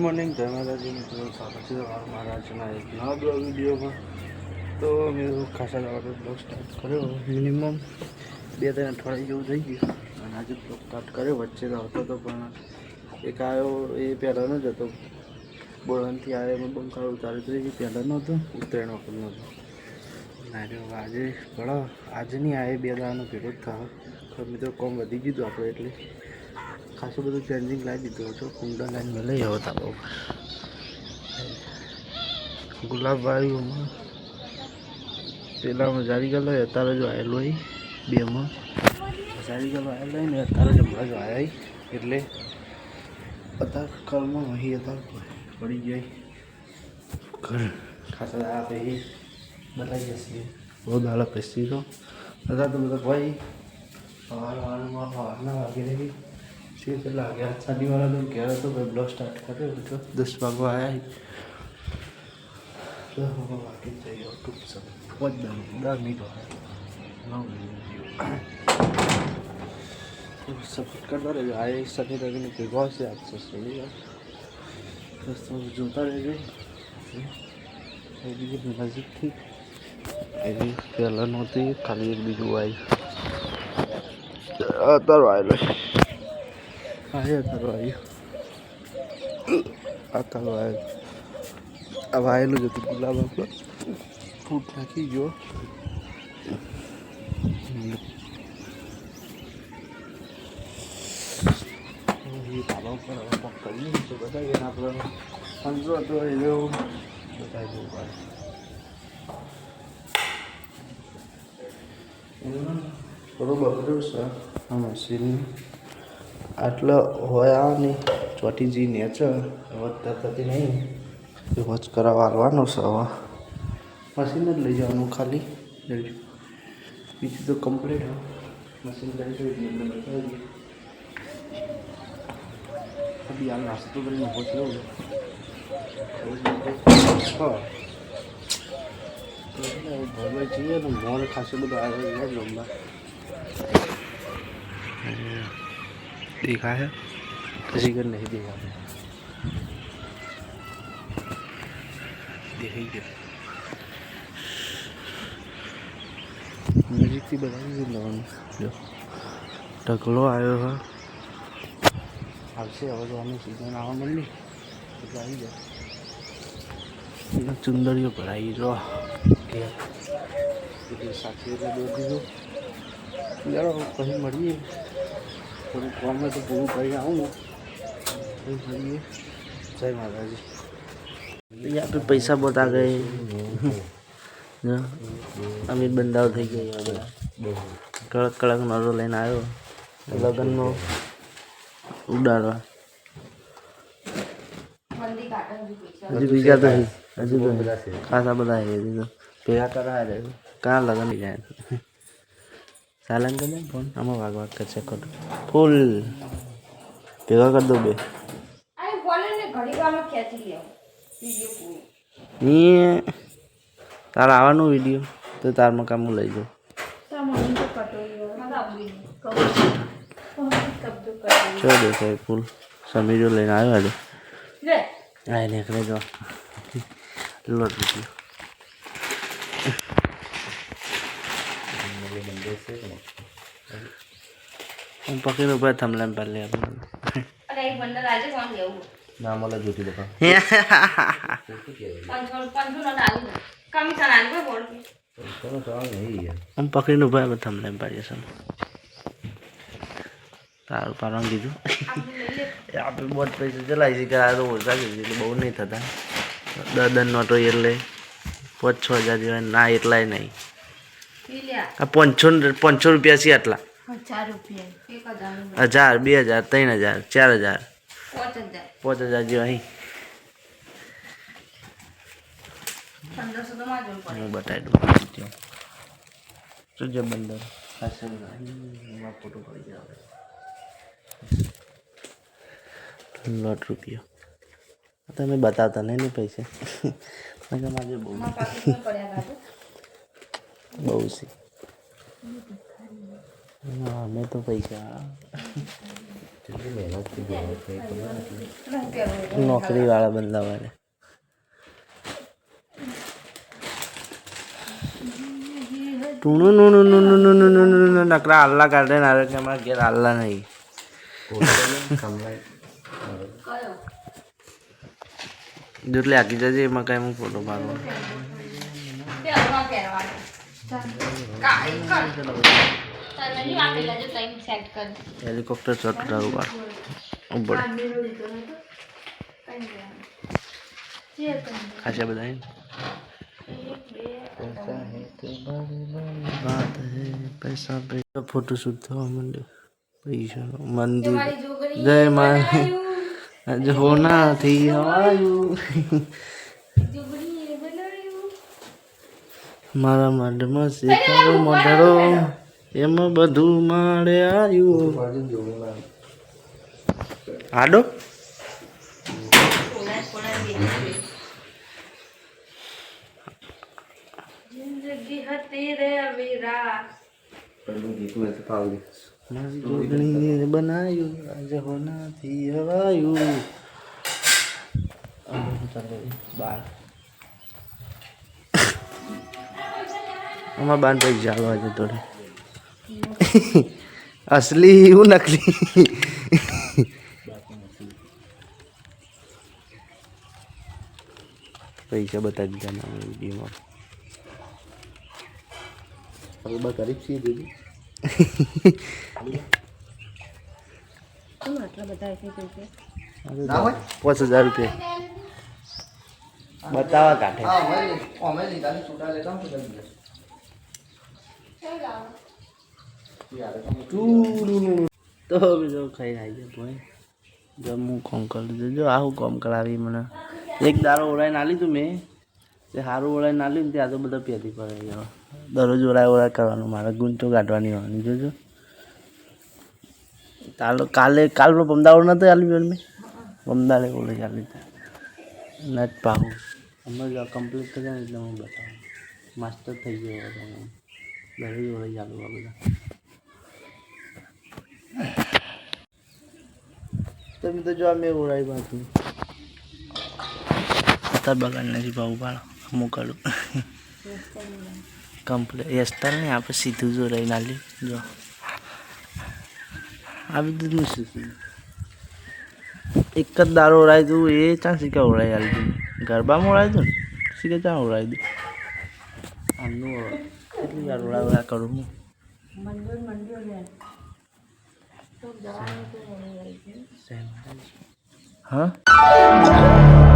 Morning जय माता जी मित्रों, स्वागत है हमारा चैनल एक नवा ब्लॉग वीडियो में। तो मैं खासा जगह ब्लॉग स्टार्ट करो मिनिमम 2-3 अठवाडिया जेवुं થઈ ગયું અને આજે બ્લોગ સ્ટાર્ટ કર્યો। વચ્ચે તો આવતો હતો પણ એક આવ્યો એ પહેલાંનો જ હતો, બોળણથી આવ્યો એમાં બંકાળો ઉતાર્યો તો એ પહેલાંનો હતો, ઉત્તરાયણ વખતનો હતો ના રે આજે પણ આજે નહીં આવે 2 દાડાનો ભેગો જ થયો। મિત્રો કોમ વધી ગયું આપણે એટલે ખાસું બધું ચેન્જિંગ લાવી દીધું હતું। કુંડા લાઈન લઈ આવો તાબો ગુલાબ વાળીઓમાં પેલામાં જારી ગયેલો અત્યારે જો આવેલો હોય 2માં જારી ગયેલો આવેલો હોય ને અત્યારે જ હમણાં જ આવ્યા એટલે અત્યારે કલમાં અહીં અત્યારે પડી જાય ઘર ખાસા દાડા પછી બતાવી જશે બહુ દાડા પછી તો અત્યારે તો બધા ભાઈ સવારના વાગે રહી चला गया शादी वाला तो कह रहा तो भाई ब्लॉग स्टार्ट करे तो 10 वागवा आया ही तो हम वाकई चाहिए और कुछ सब बहुत डर नहीं रहा ना तो सपोर्ट करता रहे आए सभी रवि ने बहुत से आपसे सुनिएगा दोस्तों जोता रह गए नज़दीक थी अभी पहला नहोती खाली एक बीजू आई तर आए आया तारो आयो आ तारो आयो अब आएલું જ હતું ગુલાબ આપણો ફૂટ નાખી ગયો એ ધાબા ઉપર હવે પગ કરી તો બતાવીએ ને આપણે સમજો હતો એવું બતાવી દઉં ભાઈ બરોબર કર્યું છે આ મશીન આટલા હોય નહીં ચોટીજી નેચર વધતા થતી નહીં એ વોચ કરાવવા આવવાનો છે હવે મશીન જ લઈ જવાનું ખાલી બીજું તો કમ્પ્લીટ મશીન લઈ જવું એટલે બતાવી દઈએ અભી હાલ નાસ્તો કરીને ઊભો થયો ભરવાઈ જઈએ ને મોર ખાસું બધું આવે જમવા देखा है किसी को नहीं देखा देखेंगे म्यूजिक की बताइए जो ढकलो आयो है આવશે હવે તો અમે સીઝન આવવા માંડી એટલે આવી જાય ચુંદડીઓ ભરાઈ જો કે સાચી એટલે દોર દીધું ચાલો પછી મળીએ થોડું કામ તો પૂરું કરી આવું કરીએ જય માતાજી यहाँ पे पैसा बहुत आ गए अमीर बंदाओ થઈ ગઈ હવે કડક કડક નરો લઈને આવ્યો લગનનો ઉડાડવા હજી બીજા તો હજી તો ખાસા બધા છે હજી તો ભેગા કરા રે કાં લગન જાય सालन कर दे फोन हम वाग वाग कर चेक कर फुल भेगा कर दो बे अरे बोले ने घड़ी का में खेच लियो वीडियो पूरी नहीं तार आवानो वीडियो तो तार में काम लई जो ता मम्मी तो कटोयो मतलब कब तो कटोयो चलो देखो फुल समीर जो लेने आयो आज ले आए ने करे जो लोट वीडियो हम पकड़े ऊपर थमले में पहले अपन अरे एक बंदा राजे कौन गया वो नाम वाला झूठी बता 500 ना डाल कम चला ले बोल के तो नहीं है हम पकड़े ऊपर में थमले में पड़े सब तार पारंग कीधु यहाँ पे बहुत पैसे चलाई सी करा तो ओछा कीधु એટલે બહુ નહીં થતા 10 નોટો એટલે 5-6 હજાર ના એટલાય નહીં આ 500 રૂપિયા છે આટલા 1000 રૂપિયા 1000 2000 3000 4000 5000 જેવા અહીં 1500 તો માં જોઈ પડે હું બતાવી દઉં જો બંદર ખાસે માં ફોટો પડી જાય લાખ રૂપિયા તમે બતાવતા નહીં પૈસે મેં માજે બહુ બહુ છે ના અમે તો પૈસા નોકરી વાળા બંદા વાળે નકરા આલ્લા કાઢે ને કે અમારા ઘેર આલ્લા નહીં જેટલે આખી જજે એમાં કઈ હું ફોટો પાડવાનો હેલિકોપ્ટર શોટ કરાવવા ઉપર ખાસા બધા પૈસા પૈસા ફોટોશૂટ થવા માંડ્યો પૈસા મંદિર જય માં આજે હોનાથી હવાયું મારા મઢમાં સીતારો મોઢરો એમાં બધું માળે આવ્યું આડો જિંદગી હતી રે વીરા મારી જોગણીએ બનાવ્યું આજે હોનાથી હવાયું બાર અમારા બાન પૈસા ચાલવા છે થોડે અસલી એવું નકલી પૈસા બતાવી દીધા ના વિડીયોમાં ગરીબ છીએ દીદી ₹5000 બતાવા કાઢે તો બીજો ખાઈ આવી જાય ભાઈ જમવું કોમ કરી દીધું જો આવું કોમ કરાવી મને એક દારો ઓળાઈ ના લીધું મેં તે સારું ઓળાઈ ના લીધું ત્યાં તો બધા પહેરી પડે ગયો દરરોજ ઓળાઈ કરવાનું મારે ગુંચો કાઢવાની હોવાની જોજો કાલનો પમદાવડ નતો ચાલી મેં પમદાડે ઓળે ચાલી નટ પાવું હમણાં કમ્પ્લીટ થઈ જાય એટલે હું બતાવું માસ્ટર થઈ ગયો દરરોજ ઓળાઈ ચાલુ આ બધા તમે તો જો મેં ઓળાઈ બાકી અત્યારે બગાડ નથી ભાવ પાડો અમુક કાઢું કમ્પ્લીટ હેરસ્ટાઈલ નહીં આપણે સીધું જો રહી નાલી જો આ બધું શીખ્યું એક જ દારો ઓળાય તું એ ચાં શીખા ઓળાઈ હાલ તું ગરબામાં ઓળાય તું ને શીખે ચાં ઓળાય તું આમનું કેટલી વાર ઓળા કરું હું હા